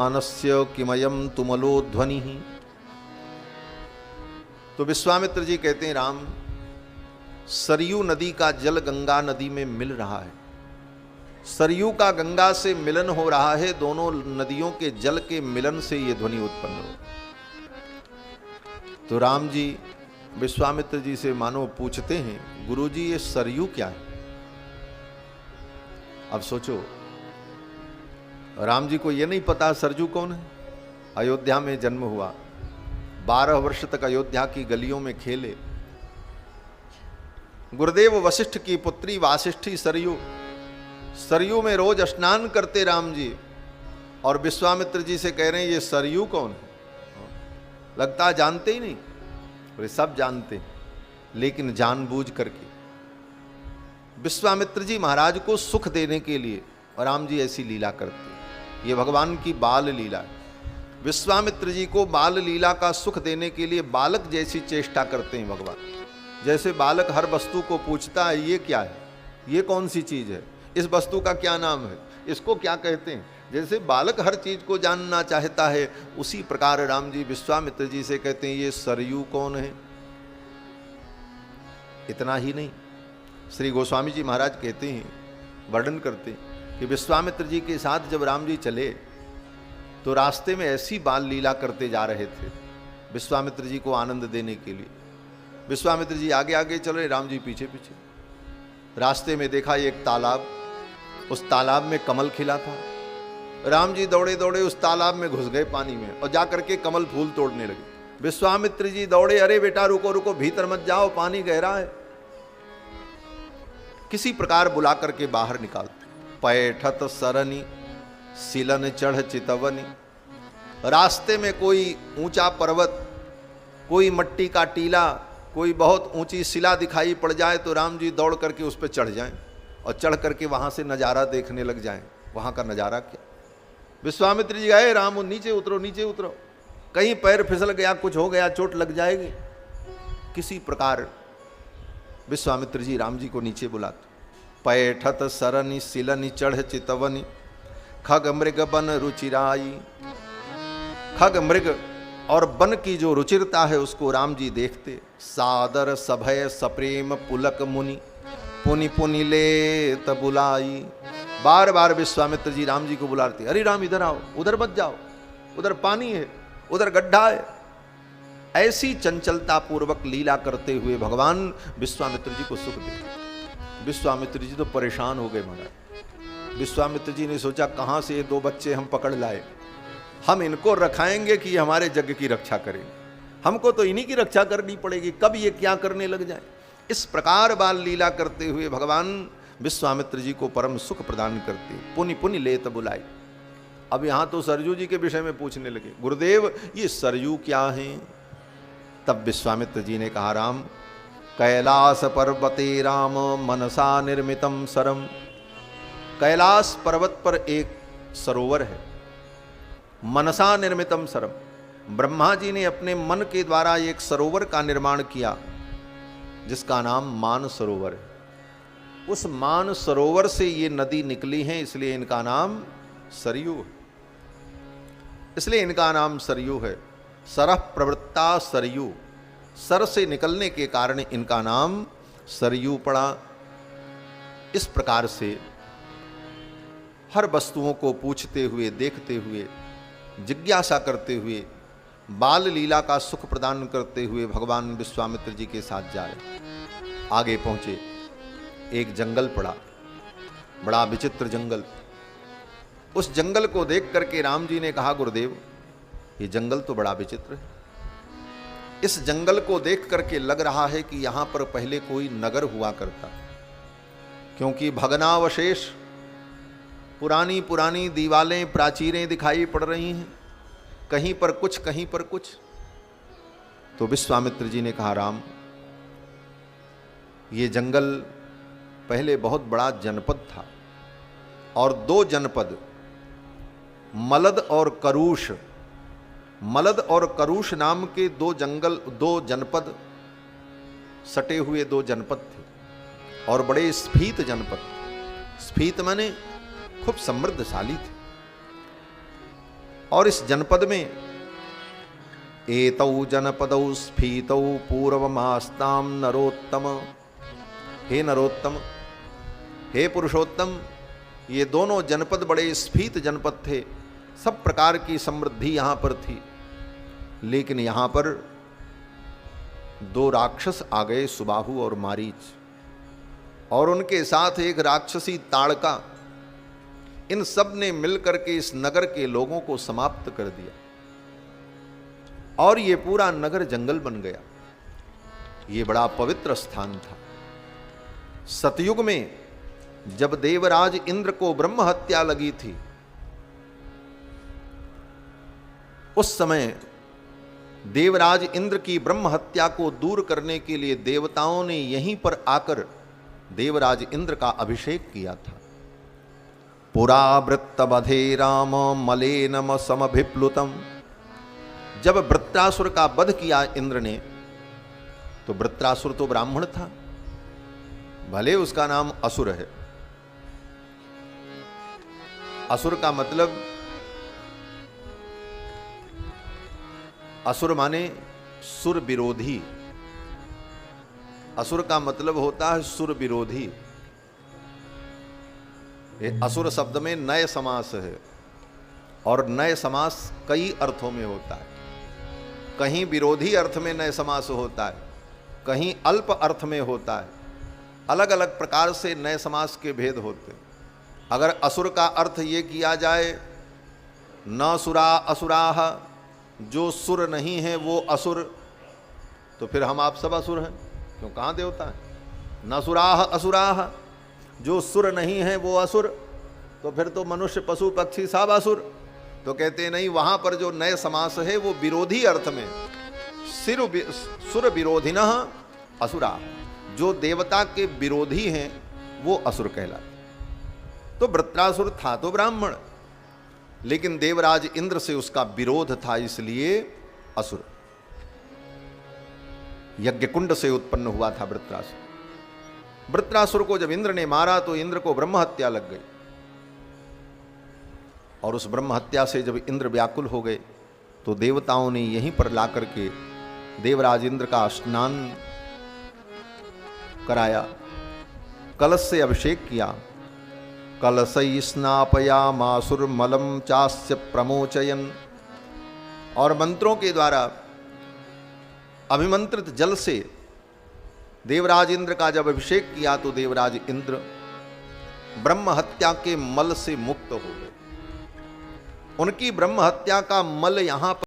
मानस्य किमयम तुमलो ध्वनि। तो विश्वामित्र जी कहते हैं, राम, सरयू नदी का जल गंगा नदी में मिल रहा है। सरयू का गंगा से मिलन हो रहा है। दोनों नदियों के जल के मिलन से ये ध्वनि उत्पन्न हो। तो राम जी विश्वामित्र जी से मानो पूछते हैं, गुरुजी ये सरयू क्या है? अब सोचो, राम जी को ये नहीं पता सरयू कौन है। अयोध्या में जन्म हुआ, 12 वर्ष तक अयोध्या की गलियों में खेले। गुरुदेव वशिष्ठ की पुत्री वासिष्ठी सरयू, सरयू में रोज स्नान करते राम जी, और विश्वामित्र जी से कह रहे हैं ये सरयू कौन है? लगता है जानते ही नहीं। वे सब जानते हैं, लेकिन जानबूझ करके विश्वामित्र जी महाराज को सुख देने के लिए और राम जी ऐसी लीला करते हैं। ये भगवान की बाल लीला है। विश्वामित्र जी को बाल लीला का सुख देने के लिए बालक जैसी चेष्टा करते हैं भगवान। जैसे बालक हर वस्तु को पूछता है, ये क्या है, ये कौन सी चीज है, इस वस्तु का क्या नाम है, इसको क्या कहते हैं। जैसे बालक हर चीज को जानना चाहता है, उसी प्रकार राम जी विश्वामित्र जी से कहते हैं, ये सरयू कौन है। इतना ही नहीं, श्री गोस्वामी जी महाराज कहते हैं, वर्णन करते हैं कि विश्वामित्र जी के साथ जब राम जी चले तो रास्ते में ऐसी बाल लीला करते जा रहे थे विश्वामित्र जी को आनंद देने के लिए। विश्वामित्र जी आगे आगे चल रहे, राम जी पीछे पीछे। रास्ते में देखा एक तालाब, उस तालाब में कमल खिला था। राम जी दौड़े दौड़े उस तालाब में घुस गए पानी में, और जाकर के कमल फूल तोड़ने लगे। विश्वामित्र जी दौड़े, अरे बेटा रुको रुको, भीतर मत जाओ, पानी गहरा है। किसी प्रकार बुला करके बाहर निकालते। पैठत सरनी सिलन चढ़ चितवनी। रास्ते में कोई ऊंचा पर्वत, कोई मट्टी का टीला, कोई बहुत ऊंची शिला दिखाई पड़ जाए तो राम जी दौड़ करके उस पर चढ़ जाएं और चढ़ करके वहां से नज़ारा देखने लग जाएं। वहां का नज़ारा क्या। विश्वामित्र जी गए, राम नीचे उतरो नीचे उतरो, कहीं पैर फिसल गया, कुछ हो गया, चोट लग जाएगी। किसी प्रकार विश्वामित्र जी राम जी को नीचे बुलाते। पैठत सरनी सिलनी चढ़ चितवनी, खग मृग बन रुचिराई। खग मृग और बन की जो रुचिरता है उसको राम जी देखते। सादर सभय सप्रेम पुलक मुनि, पुनि पुनि ले बुलाई। बार बार विश्वामित्र जी राम जी को बुलाते, अरे राम इधर आओ, उधर मत जाओ, उधर पानी है, उधर गड्ढा है। ऐसी चंचलता पूर्वक लीला करते हुए भगवान विश्वामित्र जी को सुख देते। विश्वामित्र जी तो परेशान हो गए महाराज। विश्वामित्र जी ने सोचा, कहां से ये 2 बच्चे हम पकड़ लाए, हम इनको रखाएंगे कि हमारे जग की रक्षा करेंगे। हमको तो इन्हीं की रक्षा करनी पड़ेगी, कब ये क्या करने लग जाए। इस प्रकार बाल लीला करते हुए भगवान विश्वामित्र जी को परम सुख प्रदान करते। पुनि पुनि लेत बुलाई। अब यहां तो सरयू जी के विषय में पूछने लगे, गुरुदेव ये सरयू क्या है? तब विश्वामित्र जी ने कहा, राम, कैलास पर्वते राम मनसा निर्मितम सरम। कैलास पर्वत पर एक सरोवर है, मनसा निर्मितम सरम। ब्रह्मा जी ने अपने मन के द्वारा एक सरोवर का निर्माण किया जिसका नाम मान सरोवर है। उस मान सरोवर से ये नदी निकली है, इसलिए इनका नाम सरयू है। इसलिए इनका नाम सरयू है। सरह प्रवृत्ता सरयू, सर से निकलने के कारण इनका नाम सरयू पड़ा। इस प्रकार से हर वस्तुओं को पूछते हुए, देखते हुए, जिज्ञासा करते हुए, बाल लीला का सुख प्रदान करते हुए भगवान विश्वामित्र जी के साथ जाए। आगे पहुंचे, एक जंगल पड़ा, बड़ा विचित्र जंगल। उस जंगल को देख करके राम जी ने कहा, गुरुदेव ये जंगल तो बड़ा विचित्र है। इस जंगल को देख करके लग रहा है कि यहां पर पहले कोई नगर हुआ करता, क्योंकि भग्नावशेष, पुरानी पुरानी दीवारें, प्राचीरें दिखाई पड़ रही हैं, कहीं पर कुछ, कहीं पर कुछ। तो विश्वामित्र जी ने कहा, राम ये जंगल पहले बहुत बड़ा जनपद था, और 2 जनपद मलद और करूष, मलद और करूष नाम के 2 जनपद सटे हुए 2 जनपद थे, और बड़े स्फीत जनपद। स्फीत माने खूब समृद्धशाली थे। और इस जनपद में एतौ जनपदौ स्फीतौ पूर्वमास्ताम नरोत्तम, हे नरोत्तम, हे पुरुषोत्तम, ये दोनों जनपद बड़े स्फीत जनपद थे, सब प्रकार की समृद्धि यहाँ पर थी। लेकिन यहाँ पर दो राक्षस आ गए, सुबाहु और मारीच, और उनके साथ एक राक्षसी ताड़का। इन सब ने मिलकर के इस नगर के लोगों को समाप्त कर दिया और ये पूरा नगर जंगल बन गया। ये बड़ा पवित्र स्थान था। सतयुग में जब देवराज इंद्र को ब्रह्म हत्या लगी थी, उस समय देवराज इंद्र की ब्रह्म हत्या को दूर करने के लिए देवताओं ने यहीं पर आकर देवराज इंद्र का अभिषेक किया था। पुरा वृत्तबधे राम मलेनम समभिप्लुतम। जब वृत्रासुर का वध किया इंद्र ने, तो वृत्रासुर तो ब्राह्मण था, भले उसका नाम असुर है। असुर का मतलब, असुर माने सुर विरोधी। असुर का मतलब होता है सुर विरोधी। ये असुर शब्द में नए समास है, और नए समास कई अर्थों में होता है। कहीं विरोधी अर्थ में नए समास होता है, कहीं अल्प अर्थ में होता है। अलग अलग प्रकार से नए समास के भेद होते हैं। अगर असुर का अर्थ ये किया जाए, न सुरा असुराह, जो सुर नहीं है वो असुर, तो फिर हम आप सब असुर हैं, क्यों, कहाँ देवता है। न सुराह असुराह, जो सुर नहीं है वो असुर, तो फिर तो मनुष्य पशु पक्षी सब असुर। तो कहते नहीं, वहां पर जो नए समास है वो विरोधी अर्थ में, सुर विरोधिनः असुरा, जो देवता के विरोधी हैं वो असुर कहलाते। तो वृत्रासुर था तो ब्राह्मण, लेकिन देवराज इंद्र से उसका विरोध था, इसलिए असुर। यज्ञकुंड से उत्पन्न हुआ था वृत्रासुर। वृत्रासुर को जब इंद्र ने मारा तो इंद्र को ब्रह्म हत्या लग गई, और उस ब्रह्म हत्या से जब इंद्र व्याकुल हो गए तो देवताओं ने यहीं पर ला करके देवराज इंद्र का स्नान कराया, कलश से अभिषेक किया। कलशै स्नापयामासुर्मलं चास्य प्रमोचयन, और मंत्रों के द्वारा अभिमंत्रित जल से देवराज इंद्र का जब अभिषेक किया तो देवराज इंद्र ब्रह्म हत्या के मल से मुक्त हो गए। उनकी ब्रह्म हत्या का मल यहां पर